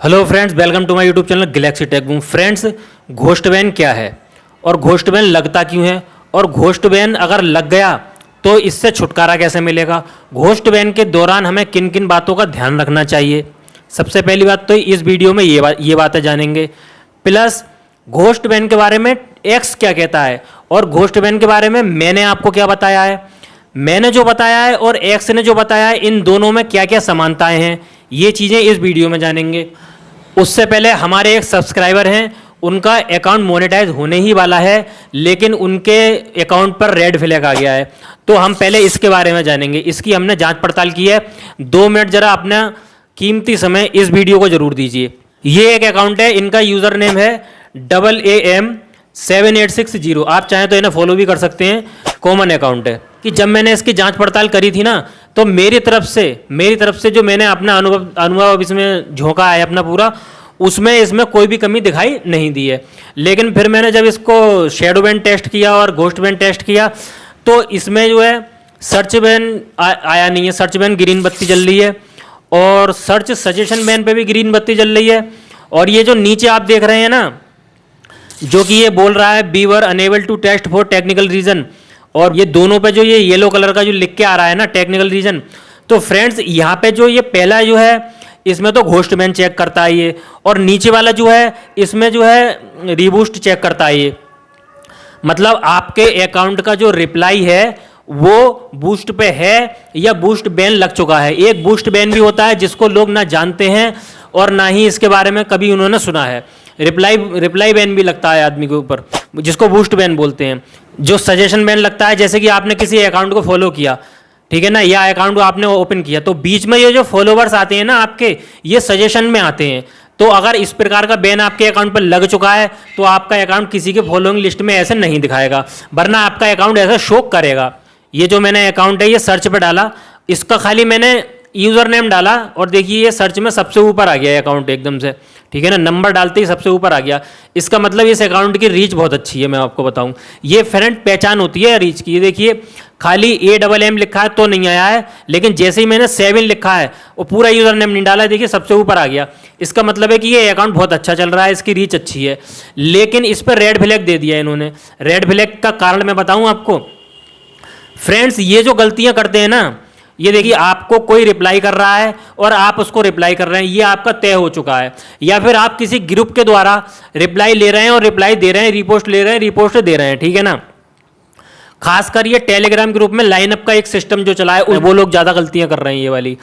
Hello friends, welcome to my YouTube channel Galaxy Tech Boom. Friends, ghost ban क्या है और ghost ban लगता क्यों है और घोस्ट बैन अगर लग गया तो इससे छुटकारा कैसे मिलेगा, घोस्ट बैन के दौरान हमें किन किन बातों का ध्यान रखना चाहिए। सबसे पहली बात तो इस वीडियो में ये बातें जानेंगे, प्लस घोस्ट बैन के बारे में एक्स क्या कहता है और घोस्ट बैन के बारे में मैंने आपको क्या बताया है, मैंने जो बताया है और एक्स ने जो बताया है, इन दोनों में क्या क्या समानताएं हैं, ये चीज़ें इस वीडियो में जानेंगे। उससे पहले हमारे एक सब्सक्राइबर हैं, उनका अकाउंट मोनेटाइज होने ही वाला है, लेकिन उनके अकाउंट पर रेड फ्लैग आ गया है, तो हम पहले इसके बारे में जानेंगे। इसकी हमने जांच पड़ताल की है। 2 मिनट जरा अपना कीमती समय इस वीडियो को जरूर दीजिए। ये एक अकाउंट है, इनका यूज़र नेम है AAM7860। आप चाहें तो इन्हें फॉलो भी कर सकते हैं, कॉमन अकाउंट है। कि जब मैंने इसकी जांच पड़ताल करी थी ना, तो मेरी तरफ से जो मैंने अपना अनुभव इसमें झोंका है अपना पूरा, उसमें इसमें कोई भी कमी दिखाई नहीं दी है। लेकिन फिर मैंने जब इसको शैडो बैन टेस्ट किया और घोस्ट बैन टेस्ट किया, तो इसमें जो है सर्च बैन आया नहीं है। सर्च बैन ग्रीन बत्ती जल रही है और सर्च सजेशन बैन पे भी ग्रीन बत्ती जल रही है। और ये जो नीचे आप देख रहे हैं ना, जो कि ये बोल रहा है we were unable to test for technical reason, और ये दोनों पे जो ये येलो कलर का जो लिख के आ रहा है ना टेक्निकल रीजन, तो फ्रेंड्स यहाँ पे जो ये पहला जो है इसमें तो घोस्ट बैन चेक करता है ये, और नीचे वाला जो है इसमें जो है रीबूस्ट चेक करता है ये। मतलब आपके अकाउंट का जो रिप्लाई है वो बूस्ट पे है या बूस्ट बैन लग चुका है। एक बूस्ट बैन भी होता है जिसको लोग ना जानते हैं और ना ही इसके बारे में कभी उन्होंने सुना है। रिप्लाई बैन भी लगता है आदमी के ऊपर, जिसको बूस्ट बैन बोलते हैं। जो सजेशन बैन लगता है, जैसे कि आपने किसी अकाउंट को फॉलो किया, ठीक है ना, या अकाउंट को आपने ओपन किया, तो बीच में ये जो फॉलोवर्स आते हैं ना आपके, ये सजेशन में आते हैं। तो अगर इस प्रकार का बैन आपके अकाउंट पर लग चुका है तो आपका अकाउंट किसी के फॉलोइंग लिस्ट में ऐसे नहीं दिखाएगा, वरना आपका अकाउंट ऐसा शो करेगा। ये जो मैंने अकाउंट है ये सर्च पे डाला, इसका खाली मैंने यूज़र नेम डाला और देखिए ये सर्च में सबसे ऊपर आ गया अकाउंट एकदम से, ठीक है ना, नंबर डालते ही सबसे ऊपर आ गया। इसका मतलब इस अकाउंट की रीच बहुत अच्छी है। मैं आपको बताऊं, ये फ्रेंड पहचान होती है रीच की। ये देखिए खाली AMM लिखा है तो नहीं आया है, लेकिन जैसे ही मैंने 7 लिखा है वो पूरा यूज़र नेम नहीं डाला, देखिए सबसे ऊपर आ गया। इसका मतलब है कि ये अकाउंट बहुत अच्छा चल रहा है, इसकी रीच अच्छी है। लेकिन इस पर रेड फ्लैग दे दिया इन्होंने। रेड फ्लैग का कारण मैं बताऊँ आपको फ्रेंड्स, ये जो गलतियाँ करते हैं ना, ये देखिए आपको कोई रिप्लाई कर रहा है और आप उसको रिप्लाई कर रहे हैं, ये आपका तय हो चुका है। या फिर आप किसी ग्रुप के द्वारा रिप्लाई ले रहे हैं और रिप्लाई दे रहे हैं, रिपोस्ट ले रहे हैं, रिपोस्ट दे रहे हैं, ठीक है ना। खासकर ये टेलीग्राम ग्रुप में लाइनअप का एक सिस्टम जो चला है, वो लोग ज़्यादा गलतियां कर रहे हैं ये वाली।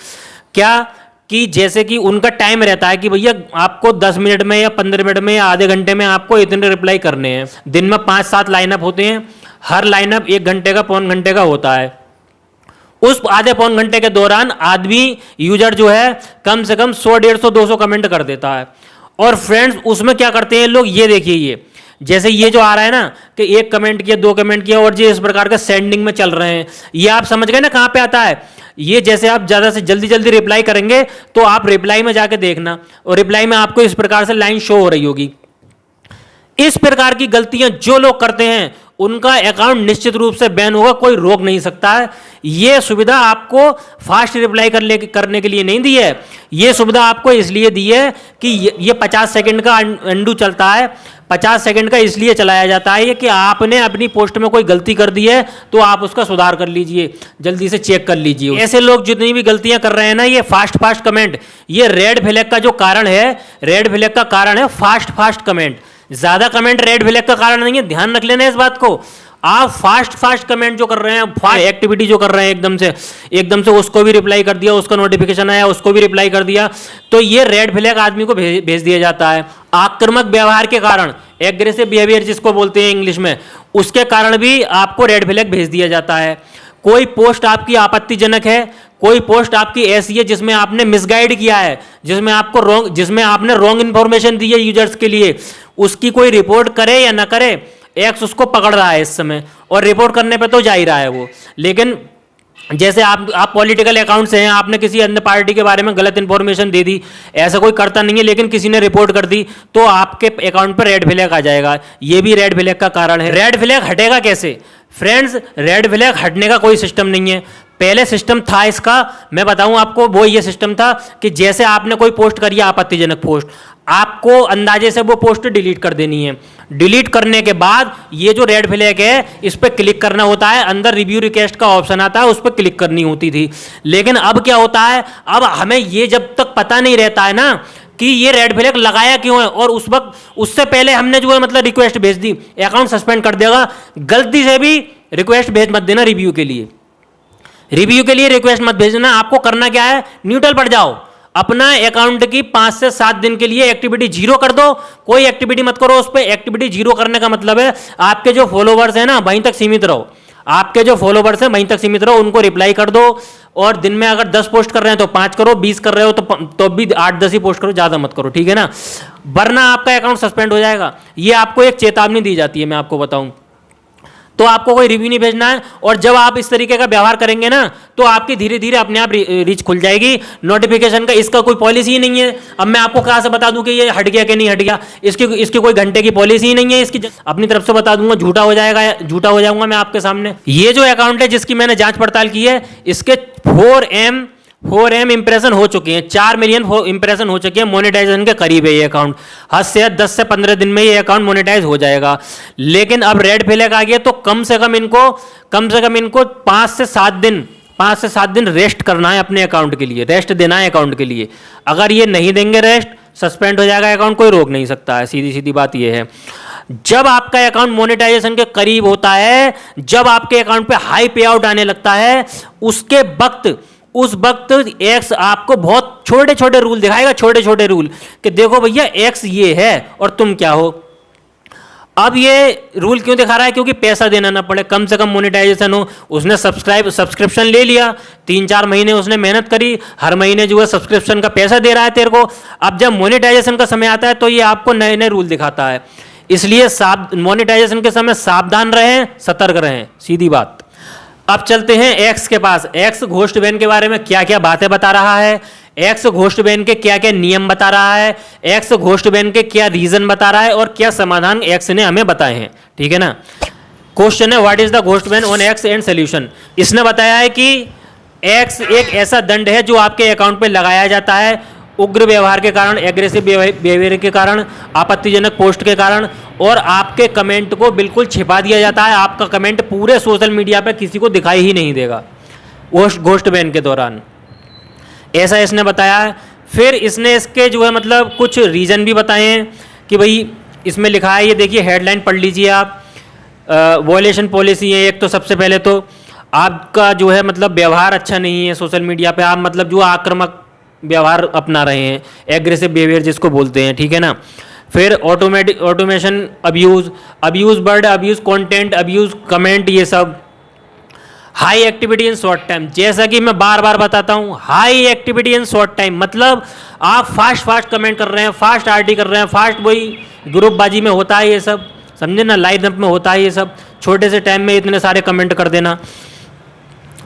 क्या कि जैसे कि उनका टाइम रहता है कि भैया आपको 10 मिनट में या 15 मिनट में या आधे घंटे में आपको इतने रिप्लाई करने हैं। दिन में 5-7 लाइनअप होते हैं, हर लाइनअप 1 घंटे का, पौन घंटे का होता है। उस आधे पौन घंटे के दौरान आदमी यूजर जो है कम से कम 100, 150, 200 कमेंट कर देता है। और फ्रेंड्स उसमें क्या करते हैं लोग, ये देखिए, ये जैसे ये जो आ रहा है ना कि 1 कमेंट किया, 2 कमेंट किया, और ये इस प्रकार के सेंडिंग में चल रहे हैं। ये आप समझ गए ना कहाँ पे आता है। ये जैसे आप ज़्यादा से जल्दी रिप्लाई करेंगे तो आप रिप्लाई में जाके देखना, और रिप्लाई में आपको इस प्रकार से लाइन शो हो रही होगी। इस प्रकार की गलतियां जो लोग करते हैं उनका अकाउंट निश्चित रूप से बैन होगा, कोई रोक नहीं सकता है। यह सुविधा आपको फास्ट रिप्लाई करने के लिए नहीं दी है, यह सुविधा आपको इसलिए दी है कि ये 50 सेकंड का अंडू चलता है। 50 सेकंड का इसलिए चलाया जाता है कि आपने अपनी पोस्ट में कोई गलती कर दी है तो आप उसका सुधार कर लीजिए, जल्दी से चेक कर लीजिए। ऐसे लोग जितनी भी गलतियां कर रहे हैं ना, ये फास्ट कमेंट, ये रेड फ्लैग का जो कारण है, रेड फ्लैग का कारण है फास्ट कमेंट। ज्यादा कमेंट रेड फ्लैग का कारण नहीं है, ध्यान रख लेना इस बात को। आप फास्ट कमेंट जो कर रहे हैं, फास्ट एक्टिविटी जो कर रहे हैं, एकदम से उसको भी रिप्लाई कर दिया, उसका नोटिफिकेशन आया उसको भी रिप्लाई कर दिया, तो ये रेड फ्लैग आदमी को भेज दिया जाता है। आक्रामक व्यवहार के कारण, एग्रेसिव बिहेवियर जिसको बोलते हैं इंग्लिश में, उसके कारण भी आपको रेड फ्लैग भेज दिया जाता है। कोई पोस्ट आपकी आपत्तिजनक है, कोई पोस्ट आपकी ऐसी है जिसमें आपने मिसगाइड किया है, जिसमें आपने रॉन्ग इंफॉर्मेशन दी है यूजर्स के लिए, उसकी कोई रिपोर्ट करे या ना करे, एक्स उसको पकड़ रहा है इस समय, और रिपोर्ट करने पे तो जा ही रहा है वो। लेकिन जैसे आप पॉलिटिकल अकाउंट से हैं, आपने किसी अन्य पार्टी के बारे में गलत इंफॉर्मेशन दे दी, ऐसा कोई करता नहीं है, लेकिन किसी ने रिपोर्ट कर दी तो आपके अकाउंट पर रेड फ्लैग आ जाएगा। ये भी रेड फ्लैग का कारण है। रेड फ्लैग हटेगा कैसे फ्रेंड्स? रेड फ्लैग हटने का कोई सिस्टम नहीं है। पहले सिस्टम था इसका, मैं बताऊं आपको, वो ये सिस्टम था कि जैसे आपने कोई पोस्ट करी है आपत्तिजनक पोस्ट, आपको अंदाजे से वो पोस्ट डिलीट कर देनी है। डिलीट करने के बाद ये जो रेड फ्लैग है इस पर क्लिक करना होता है, अंदर रिव्यू रिक्वेस्ट का ऑप्शन आता है, उस पर क्लिक करनी होती थी। लेकिन अब क्या होता है, अब हमें ये जब तक पता नहीं रहता है ना कि ये रेड फ्लैग लगाया क्यों है, और उस वक्त उससे पहले हमने जो है मतलब रिक्वेस्ट भेज दी, अकाउंट सस्पेंड कर देगा। गलती से भी रिक्वेस्ट भेज मत देना रिव्यू के लिए, रिव्यू के लिए रिक्वेस्ट मत भेजना। आपको करना क्या है, न्यूट्रल पड़ जाओ, अपना अकाउंट की 5 से 7 दिन के लिए एक्टिविटी जीरो कर दो, कोई एक्टिविटी मत करो उस पर। एक्टिविटी जीरो करने का मतलब है आपके जो फॉलोवर्स हैं ना वहीं तक सीमित रहो, आपके जो फॉलोवर्स हैं वहीं तक सीमित रहो, उनको रिप्लाई कर दो। और दिन में अगर 10 पोस्ट कर रहे हैं तो 5 करो, 20 कर रहे हो तो भी 8-10 ही पोस्ट करो, ज़्यादा मत करो, ठीक है ना, वरना आपका अकाउंट सस्पेंड हो जाएगा। ये आपको एक चेतावनी दी जाती है, मैं आपको बताऊं तो आपको कोई रिव्यू नहीं भेजना है। और जब आप इस तरीके का व्यवहार करेंगे ना तो आपकी धीरे धीरे अपने आप रीच खुल जाएगी नोटिफिकेशन का। इसका कोई पॉलिसी ही नहीं है। अब मैं आपको कहाँ से बता दूं कि ये हट गया कि नहीं हट गया, इसकी कोई घंटे की पॉलिसी ही नहीं है। इसकी अपनी तरफ से बता दूंगा, झूठा हो जाएगा, झूठा हो जाऊंगा मैं आपके सामने। ये जो अकाउंट है जिसकी मैंने जांच पड़ताल की है, इसके 4M इंप्रेशन हो चुके हैं, 4 मिलियन इंप्रेशन हो चुके हैं, मोनेटाइजेशन के करीब है ये अकाउंट। हद से 10 से 15 दिन में ये अकाउंट मोनेटाइज हो जाएगा। लेकिन अब रेड फ्लैग आ गया तो कम से कम इनको 5 से 7 दिन रेस्ट करना है अपने अकाउंट के लिए, रेस्ट देना है अकाउंट के लिए। अगर ये नहीं देंगे रेस्ट, सस्पेंड हो जाएगा अकाउंट, कोई रोक नहीं सकता है। सीधी सीधी बात ये है। जब आपका अकाउंट मोनेटाइजेशन के करीब होता है, जब आपके अकाउंट पे हाई पे आउट आने लगता है, उस वक्त एक्स आपको बहुत छोटे छोटे रूल दिखाएगा, छोटे छोटे रूल कि देखो भैया एक्स ये है और तुम क्या हो। अब ये रूल क्यों दिखा रहा है, क्योंकि पैसा देना ना पड़े, कम से कम मोनेटाइजेशन हो। उसने सब्सक्रिप्शन ले लिया, 3-4 महीने उसने मेहनत करी, हर महीने जो है सब्सक्रिप्शन का पैसा दे रहा है तेरे को। अब जब मोनेटाइजेशन का समय आता है तो ये आपको नए नए रूल दिखाता है। इसलिए मोनेटाइजेशन के समय सावधान रहें, सतर्क रहें, सीधी बात। अब चलते हैं एक्स के पास। एक्स घोस्ट बैन के बारे में क्या क्या बातें बता रहा है, एक्स घोस्ट बैन के क्या क्या नियम बता रहा है, एक्स घोस्ट बैन के क्या रीजन बता रहा है और क्या समाधान एक्स ने हमें बताए हैं, ठीक है ना। क्वेश्चन है what is the ghost ban on x and solution. इसने बताया है कि एक्स एक ऐसा दंड है जो आपके अकाउंट पे लगाया जाता है उग्र व्यवहार के कारण, एग्रेसिव बिहेवियर के कारण, आपत्तिजनक पोस्ट के कारण, और आपके कमेंट को बिल्कुल छिपा दिया जाता है। आपका कमेंट पूरे सोशल मीडिया पे किसी को दिखाई ही नहीं देगा घोस्ट बैन के दौरान, ऐसा इसने बताया है। फिर इसने इसके जो है मतलब कुछ रीज़न भी बताए हैं कि भाई इसमें लिखा है, ये देखिए हेडलाइन पढ़ लीजिए आप। वॉयलेशन पॉलिसी है एक, तो सबसे पहले तो आपका जो है मतलब व्यवहार अच्छा नहीं है सोशल मीडिया पे, आप मतलब जो आक्रामक व्यवहार अपना रहे हैं, एग्रेसिव बिहेवियर जिसको बोलते हैं, ठीक है ना। फिर automation abuse word abuse content abuse comment, ये सब। High activity in short time, जैसा कि मैं बार बार बताता हूं, high activity in short time मतलब आप फास्ट कमेंट कर रहे हैं, फास्ट आरटी कर रहे हैं, फास्ट वही ग्रुपबाजी में होता है ये सब, समझे ना, लाइन अप में होता है ये सब, छोटे से टाइम में इतने सारे कमेंट कर देना।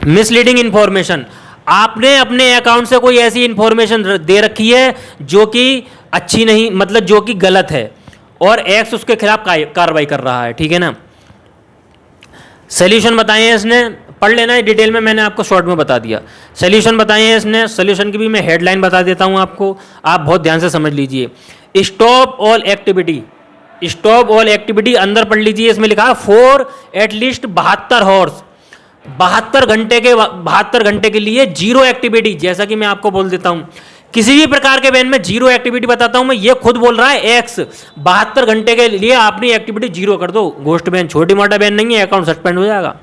मिसलीडिंग इंफॉर्मेशन, आपने अपने अकाउंट से कोई ऐसी इंफॉर्मेशन दे रखी है जो कि अच्छी नहीं, मतलब जो कि गलत है, और एक्स उसके खिलाफ कार्रवाई कर रहा है, ठीक है ना। सोल्यूशन बताए हैं इसने, पढ़ लेना है डिटेल में, मैंने आपको शॉर्ट में बता दिया। सोल्यूशन बताए हैं इसने, सोल्यूशन की भी मैं हेडलाइन बता देता हूं आपको, आप बहुत ध्यान से समझ लीजिए। Stop all activity, stop all activity अंदर पढ़ लीजिए, इसमें लिखा है फॉर एटलीस्ट 72 हॉर्स, 72 घंटे के लिए जीरो एक्टिविटी। जैसा कि मैं आपको बोल देता हूं, किसी भी प्रकार के बैन में जीरो एक्टिविटी बताता हूं मैं, ये खुद बोल रहा है एक्स, 72 घंटे के लिए अपनी एक्टिविटी जीरो कर दो। घोस्ट बैन छोटी मोटा बैन नहीं है, अकाउंट सस्पेंड हो जाएगा।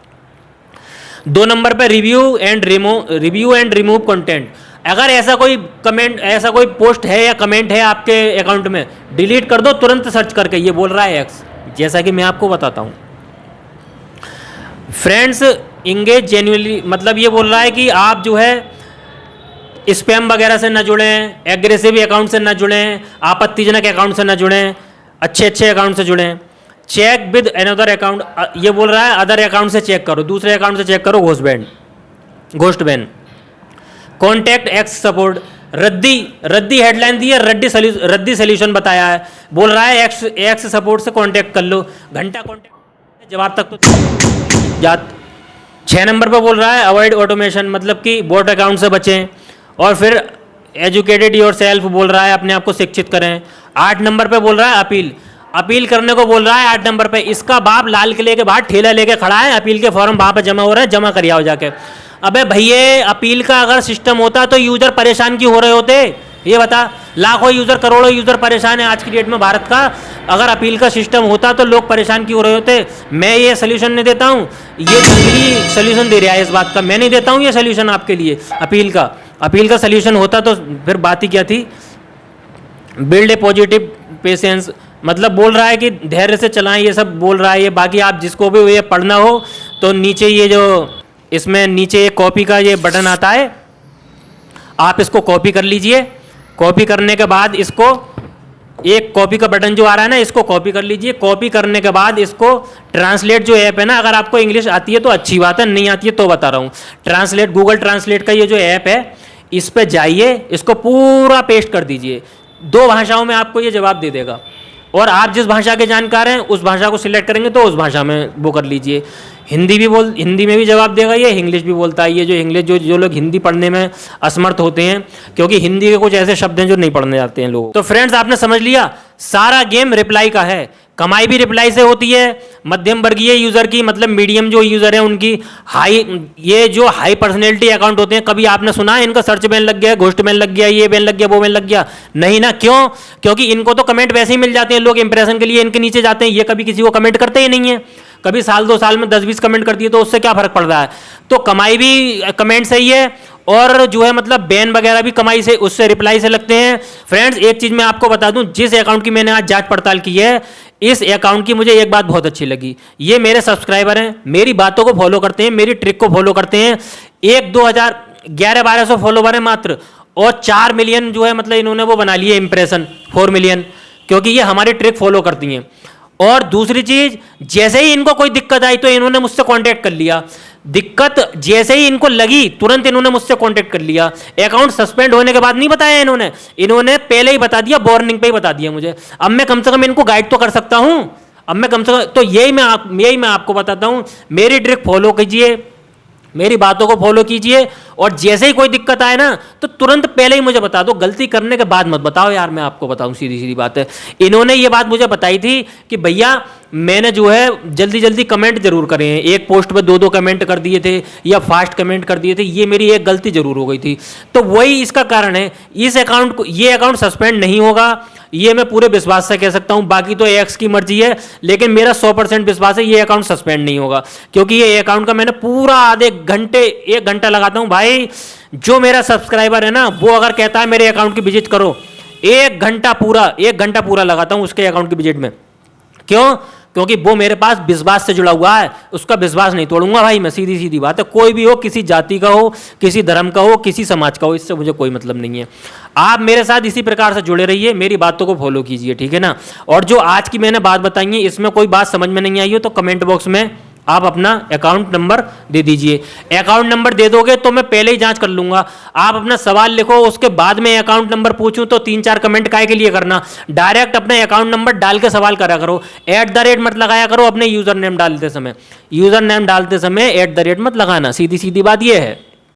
2 नंबर पे रिव्यू एंड रिमूव कंटेंट, अगर ऐसा कोई कमेंट, ऐसा कोई पोस्ट है या कमेंट है आपके अकाउंट में, डिलीट कर दो तुरंत सर्च करके, ये बोल रहा है एक्स, जैसा कि मैं आपको बताता हूं। फ्रेंड्स इंगेज जेन्युइनली, मतलब ये बोल रहा है कि आप जो है स्पैम वगैरह से ना जुड़ें, एग्रेसिव अकाउंट से ना जुड़ें, आपत्तिजनक अकाउंट से ना जुड़ें, अच्छे अकाउंट से जुड़ें। चेक विद अनदर अकाउंट, ये बोल रहा है अदर अकाउंट से चेक करो, दूसरे अकाउंट से चेक करो ghost ban. Contact x support, रद्दी हेडलाइन दी है, रद्दी सोल्यूशन बताया है, बोल रहा है एक्स सपोर्ट से कॉन्टैक्ट कर लो, घंटा कॉन्टैक्ट जवाब तक तो जात। 6 नंबर पर बोल रहा है अवॉइड ऑटोमेशन, मतलब कि बोट अकाउंट से बचें। और फिर एजुकेटेड योर सेल्फ बोल रहा है अपने आप को शिक्षित करें। 8 नंबर पे बोल रहा है अपील, अपील करने को बोल रहा है 8 नंबर पे। इसका बाप लाल किले के बाहर ठेला लेके खड़ा है, अपील के फॉर्म वहां पे जमा हो रहे हैं, जमा करिए आओ जाके। अबे भैया अपील का अगर सिस्टम होता तो यूजर परेशान क्यों हो रहे होते, ये बता। लाखों यूजर करोड़ों यूजर परेशान है आज की डेट में भारत का, अगर अपील का सिस्टम होता तो लोग परेशान क्यों हो रहे होते। मैं ये सोल्यूशन नहीं देता हूँ, ये जंगली सोल्यूशन दे रहा है इस बात का, मैं नहीं देता हूँ ये सोल्यूशन आपके लिए अपील का। अपील का सोल्यूशन होता तो फिर बात ही क्या थी। बिल्ड ए पॉजिटिव पेशेंस, मतलब बोल रहा है कि धैर्य से चलाएं, ये सब बोल रहा है ये। बाकी आप जिसको भी ये पढ़ना हो तो नीचे ये जो इसमें नीचे कॉपी का ये बटन आता है, आप इसको कॉपी कर लीजिए। कॉपी करने के बाद इसको एक कॉपी का बटन जो आ रहा है ना, इसको कॉपी कर लीजिए। कॉपी करने के बाद इसको ट्रांसलेट जो ऐप है ना, अगर आपको इंग्लिश आती है तो अच्छी बात है, नहीं आती है तो बता रहा हूँ। ट्रांसलेट, गूगल ट्रांसलेट का ये जो ऐप है, इस पर जाइए, इसको पूरा पेस्ट कर दीजिए। 2 भाषाओं में आपको ये जवाब दे देगा, और आप जिस भाषा के जानकार हैं उस भाषा को सिलेक्ट करेंगे तो उस भाषा में वो कर लीजिए। हिंदी में भी जवाब देगा ये, इंग्लिश भी बोलता है ये। जो इंग्लिश जो लोग हिंदी पढ़ने में असमर्थ होते हैं, क्योंकि हिंदी के कुछ ऐसे शब्द हैं जो नहीं पढ़ने आते हैं लोग। तो फ्रेंड्स आपने समझ लिया, सारा गेम रिप्लाई का है। कमाई भी रिप्लाई से होती है। मध्यम वर्गीय यूजर की, मतलब मीडियम जो यूजर है उनकी, ये जो हाई पर्सनैलिटी अकाउंट होते हैं, कभी आपने सुना है इनका सर्च बैन लग गया, घोस्ट बैन लग गया, ये बैन लग गया, वो बैन लग गया? नहीं ना। क्यों? क्योंकि इनको तो कमेंट वैसे ही मिल जाते हैं, लोग इंप्रेशन के लिए इनके नीचे जाते हैं, ये कभी किसी को कमेंट करते ही नहीं है। कभी साल 2 साल में 10-20 कमेंट कर दिए तो उससे क्या फर्क पड़ रहा है। तो कमाई भी कमेंट से ही है, और जो है मतलब बैन वगैरह भी कमाई से, उससे रिप्लाई से लगते हैं। फ्रेंड्स एक चीज मैं आपको बता दूं, जिस अकाउंट की मैंने आज जांच पड़ताल की है, इस अकाउंट की मुझे एक बात बहुत अच्छी लगी। ये मेरे सब्सक्राइबर हैं, मेरी बातों को फॉलो करते हैं, मेरी ट्रिक को फॉलो करते हैं। 1100-1200 फॉलोवर है मात्र, और 4 मिलियन जो है मतलब इन्होंने वो बना लिए इंप्रेशन, 4 मिलियन, क्योंकि ये हमारी ट्रिक फॉलो करती हैं। और दूसरी चीज, जैसे ही इनको कोई दिक्कत आई तो इन्होंने मुझसे कांटेक्ट कर लिया। दिक्कत जैसे ही इनको लगी तुरंत इन्होंने मुझसे कांटेक्ट कर लिया। अकाउंट सस्पेंड होने के बाद नहीं बताया इन्होंने पहले ही बता दिया, वार्निंग पे ही बता दिया मुझे। अब मैं कम से कम इनको गाइड तो कर सकता हूं। अब मैं कम से कम तो यही मैं आपको बताता हूं, मेरी ट्रिक फॉलो कीजिए, मेरी बातों को फॉलो कीजिए, और जैसे ही कोई दिक्कत आए ना तो तुरंत पहले ही मुझे बता दो, गलती करने के बाद मत बताओ यार। मैं आपको बताऊं सीधी सीधी बात है, इन्होंने ये बात मुझे बताई थी कि भैया मैंने जो है जल्दी जल्दी कमेंट जरूर करें, एक पोस्ट पे 2-2 कमेंट कर दिए थे या फास्ट कमेंट कर दिए थे, ये मेरी एक गलती जरूर हो गई थी। तो वही इसका कारण है। इस अकाउंट को, ये अकाउंट सस्पेंड नहीं होगा, ये मैं पूरे विश्वास से कह सकता हूं। बाकी तो एक्स की मर्जी है, लेकिन मेरा 100% विश्वास है ये अकाउंट सस्पेंड नहीं होगा, क्योंकि ये अकाउंट का मैंने पूरा आधे घंटे 1 घंटा लगाता हूं भाई। जो मेरा सब्सक्राइबर है ना, वो अगर कहता है मेरे अकाउंट की विजिट करो, 1 घंटा पूरा लगाता हूं उसके अकाउंट की विजिट में। क्यों? क्योंकि वो मेरे पास विश्वास से जुड़ा हुआ है, उसका विश्वास नहीं तोड़ूंगा भाई मैं, सीधी सीधी बात है। कोई भी हो, किसी जाति का हो, किसी धर्म का हो, किसी समाज का हो, इससे मुझे कोई मतलब नहीं है। आप मेरे साथ इसी प्रकार से जुड़े रहिए, मेरी बातों को फॉलो कीजिए, ठीक है ना। और जो आज की मैंने बात बताई है, इसमें कोई बात समझ में नहीं आई हो तो कमेंट बॉक्स में आप अपना अकाउंट नंबर दे दीजिए। अकाउंट नंबर दे दोगे तो मैं पहले ही जांच कर लूंगा। आप अपना सवाल लिखो, उसके बाद में अकाउंट नंबर पूछूं तो 3-4 कमेंट काहे के लिए करना। डायरेक्ट अपने अकाउंट नंबर डाल के सवाल करा करो, @ मत लगाया करो अपने यूजर नेम डालते समय। यूजर नेम डालते समय @ मत लगाना, सीधी सीधी बात यह है।